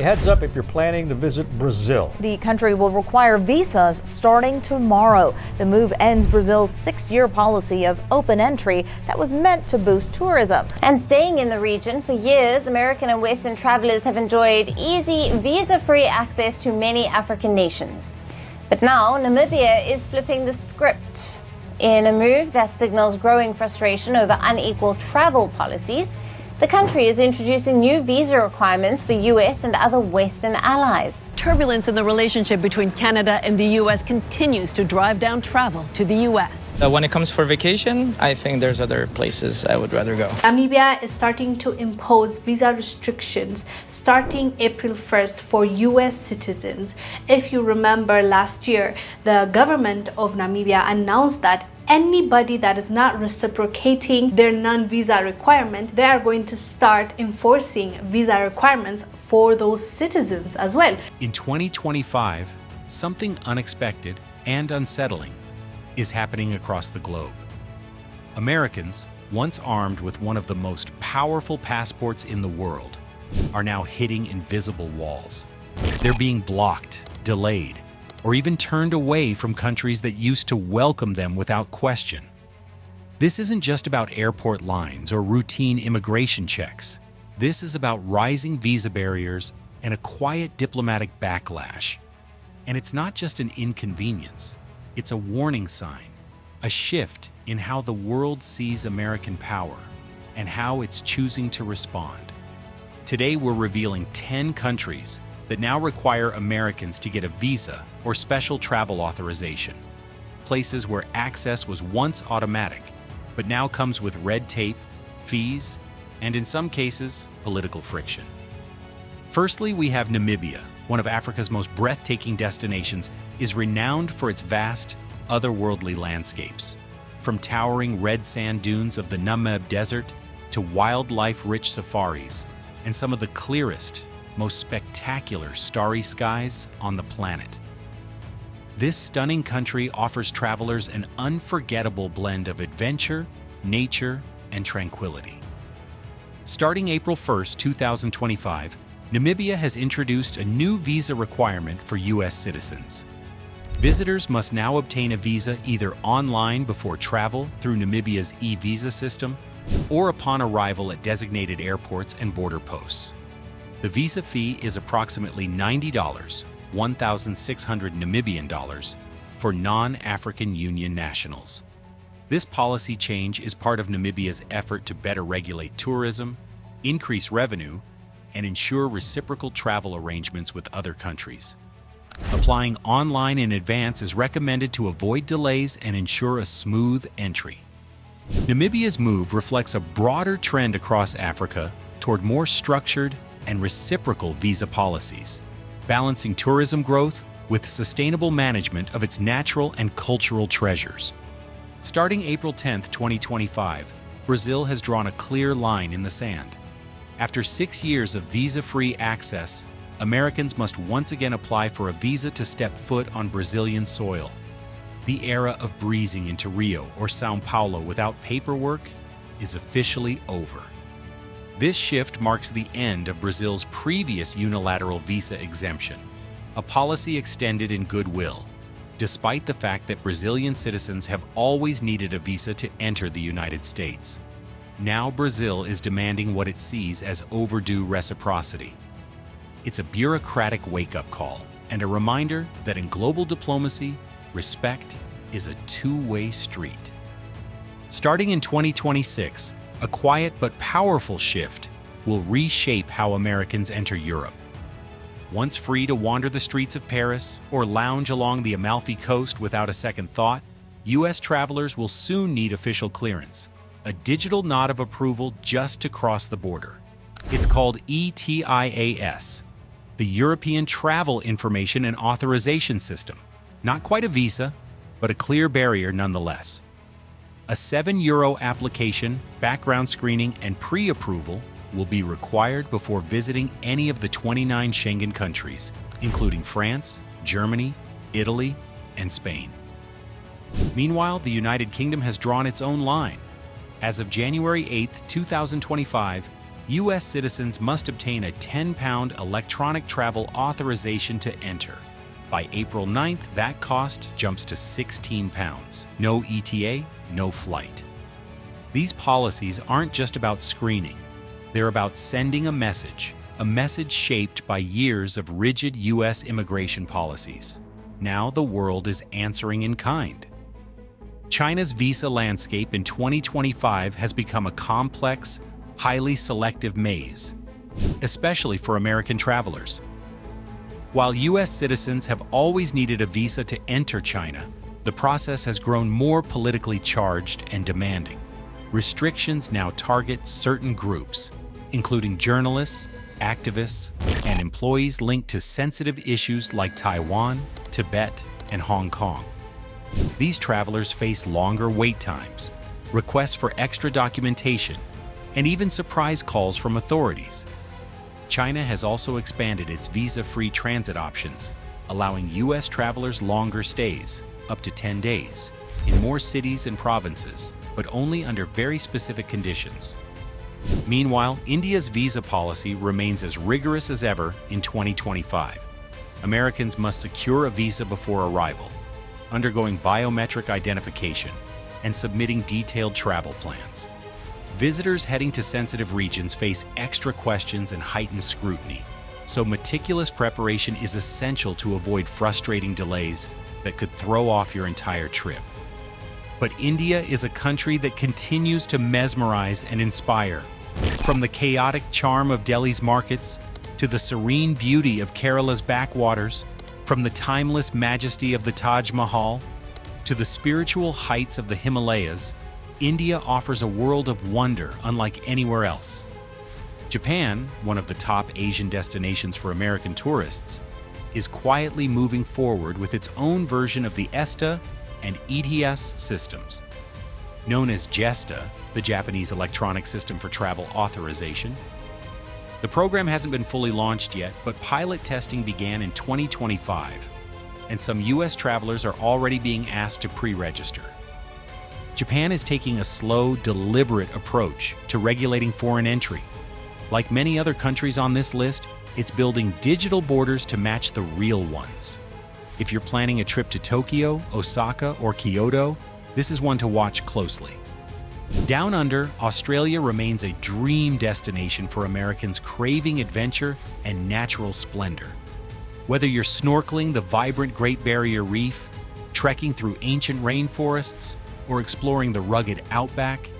Heads up if you're planning to visit Brazil. The country will require visas starting tomorrow. The move ends Brazil's 6-year policy of open entry that was meant to boost tourism. And staying in the region for years, American and Western travelers have enjoyed easy, visa-free access to many African nations. But now Namibia is flipping the script. In a move that signals growing frustration over unequal travel policies, the country is introducing new visa requirements for U.S. and other Western allies. Turbulence in the relationship between Canada and the U.S. continues to drive down travel to the U.S. When it comes for vacation, I think there's other places I would rather go. Namibia is starting to impose visa restrictions starting April 1st for U.S. citizens. If you remember last year, the government of Namibia announced that anybody that is not reciprocating their non-visa requirement, they are going to start enforcing visa requirements for those citizens as well. In 2025, something unexpected and unsettling is happening across the globe. Americans, once armed with one of the most powerful passports in the world, are now hitting invisible walls. They're being blocked, delayed, or even turned away from countries that used to welcome them without question. This isn't just about airport lines or routine immigration checks. This is about rising visa barriers and a quiet diplomatic backlash. And it's not just an inconvenience, it's a warning sign, a shift in how the world sees American power and how it's choosing to respond. Today we're revealing 10 countries that now require Americans to get a visa or special travel authorization. Places where access was once automatic, but now comes with red tape, fees, and in some cases, political friction. Firstly, we have Namibia, one of Africa's most breathtaking destinations, is renowned for its vast, otherworldly landscapes. From towering red sand dunes of the Namib Desert to wildlife-rich safaris and some of the clearest, most spectacular starry skies on the planet. This stunning country offers travelers an unforgettable blend of adventure, nature, and tranquility. Starting April 1st, 2025, Namibia has introduced a new visa requirement for U.S. citizens. Visitors must now obtain a visa either online before travel through Namibia's e-visa system or upon arrival at designated airports and border posts. The visa fee is approximately $90, 1,600 Namibian dollars, for non-African Union nationals. This policy change is part of Namibia's effort to better regulate tourism, increase revenue, and ensure reciprocal travel arrangements with other countries. Applying online in advance is recommended to avoid delays and ensure a smooth entry. Namibia's move reflects a broader trend across Africa toward more structured and reciprocal visa policies, balancing tourism growth with sustainable management of its natural and cultural treasures. Starting April 10, 2025, Brazil has drawn a clear line in the sand. After 6 years of visa-free access, Americans must once again apply for a visa to step foot on Brazilian soil. The era of breezing into Rio or São Paulo without paperwork is officially over. This shift marks the end of Brazil's previous unilateral visa exemption, a policy extended in goodwill, despite the fact that Brazilian citizens have always needed a visa to enter the United States. Now Brazil is demanding what it sees as overdue reciprocity. It's a bureaucratic wake-up call and a reminder that in global diplomacy, respect is a two-way street. Starting in 2026, a quiet but powerful shift will reshape how Americans enter Europe. Once free to wander the streets of Paris or lounge along the Amalfi Coast without a second thought, U.S. travelers will soon need official clearance, a digital nod of approval just to cross the border. It's called ETIAS, the European Travel Information and Authorization System. Not quite a visa, but a clear barrier nonetheless. A €7 application, background screening, and pre-approval will be required before visiting any of the 29 Schengen countries, including France, Germany, Italy, and Spain. Meanwhile, the United Kingdom has drawn its own line. As of January 8, 2025, U.S. citizens must obtain a 10-pound electronic travel authorization to enter. By April 9th, that cost jumps to 16 pounds. No ETA, no flight. These policies aren't just about screening. They're about sending a message shaped by years of rigid U.S. immigration policies. Now the world is answering in kind. China's visa landscape in 2025 has become a complex, highly selective maze, especially for American travelers. While U.S. citizens have always needed a visa to enter China, the process has grown more politically charged and demanding. Restrictions now target certain groups, including journalists, activists, and employees linked to sensitive issues like Taiwan, Tibet, and Hong Kong. These travelers face longer wait times, requests for extra documentation, and even surprise calls from authorities. China has also expanded its visa-free transit options, allowing U.S. travelers longer stays, up to 10 days, in more cities and provinces, but only under very specific conditions. Meanwhile, India's visa policy remains as rigorous as ever in 2025. Americans must secure a visa before arrival, undergoing biometric identification, and submitting detailed travel plans. Visitors heading to sensitive regions face extra questions and heightened scrutiny, so meticulous preparation is essential to avoid frustrating delays that could throw off your entire trip. But India is a country that continues to mesmerize and inspire. From the chaotic charm of Delhi's markets to the serene beauty of Kerala's backwaters, from the timeless majesty of the Taj Mahal to the spiritual heights of the Himalayas, India offers a world of wonder unlike anywhere else. Japan, one of the top Asian destinations for American tourists, is quietly moving forward with its own version of the ESTA and ETS systems. Known as JESTA, the Japanese Electronic System for Travel Authorization. The program hasn't been fully launched yet, but pilot testing began in 2025, and some U.S. travelers are already being asked to pre-register. Japan is taking a slow, deliberate approach to regulating foreign entry. Like many other countries on this list, it's building digital borders to match the real ones. If you're planning a trip to Tokyo, Osaka, or Kyoto, this is one to watch closely. Down under, Australia remains a dream destination for Americans craving adventure and natural splendor. Whether you're snorkeling the vibrant Great Barrier Reef, trekking through ancient rainforests, or exploring the rugged outback,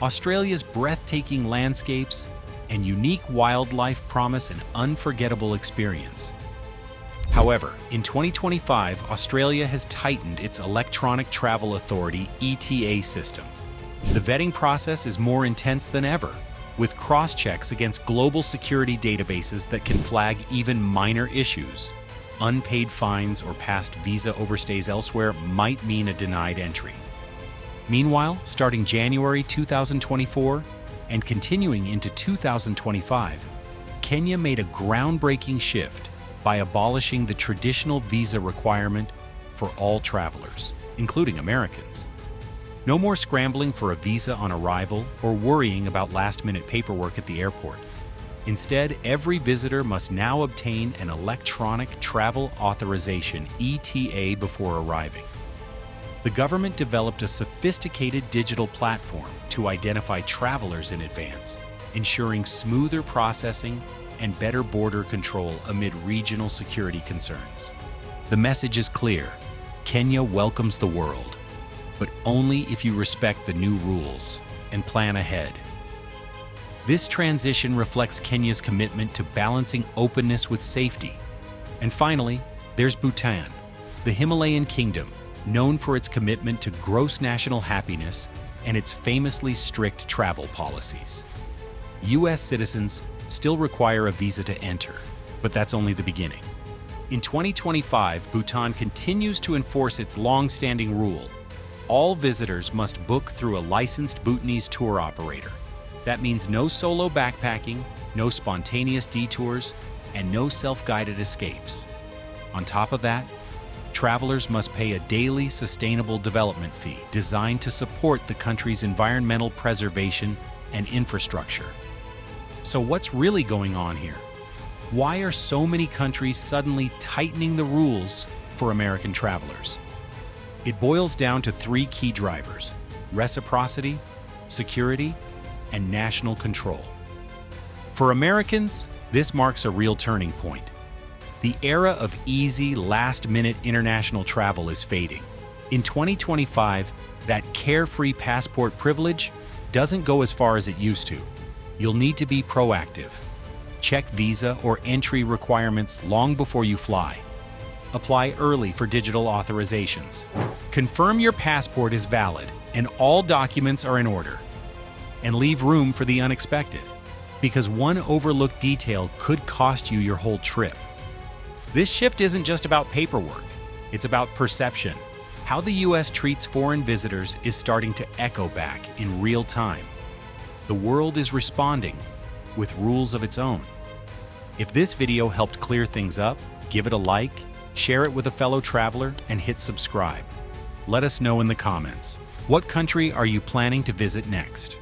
Australia's breathtaking landscapes and unique wildlife promise an unforgettable experience. However, in 2025, Australia has tightened its Electronic Travel Authority (ETA) system. The vetting process is more intense than ever, with cross-checks against global security databases that can flag even minor issues. Unpaid fines or past visa overstays elsewhere might mean a denied entry. Meanwhile, starting January 2024 and continuing into 2025, Kenya made a groundbreaking shift by abolishing the traditional visa requirement for all travelers, including Americans. No more scrambling for a visa on arrival or worrying about last-minute paperwork at the airport. Instead, every visitor must now obtain an electronic travel authorization (ETA) before arriving. The government developed a sophisticated digital platform to identify travelers in advance, ensuring smoother processing and better border control amid regional security concerns. The message is clear: Kenya welcomes the world, but only if you respect the new rules and plan ahead. This transition reflects Kenya's commitment to balancing openness with safety. And finally, there's Bhutan, the Himalayan kingdom, known for its commitment to gross national happiness and its famously strict travel policies. U.S. citizens still require a visa to enter, but that's only the beginning. In 2025, Bhutan continues to enforce its long-standing rule. All visitors must book through a licensed Bhutanese tour operator. That means no solo backpacking, no spontaneous detours, and no self-guided escapes. On top of that, travelers must pay a daily sustainable development fee designed to support the country's environmental preservation and infrastructure. So what's really going on here? Why are so many countries suddenly tightening the rules for American travelers? It boils down to three key drivers: reciprocity, security, and national control. For Americans, this marks a real turning point. The era of easy, last-minute international travel is fading. In 2025, that carefree passport privilege doesn't go as far as it used to. You'll need to be proactive. Check visa or entry requirements long before you fly. Apply early for digital authorizations. Confirm your passport is valid and all documents are in order. And leave room for the unexpected, because one overlooked detail could cost you your whole trip. This shift isn't just about paperwork, it's about perception. How the US treats foreign visitors is starting to echo back in real time. The world is responding with rules of its own. If this video helped clear things up, give it a like, share it with a fellow traveler, and hit subscribe. Let us know in the comments. What country are you planning to visit next?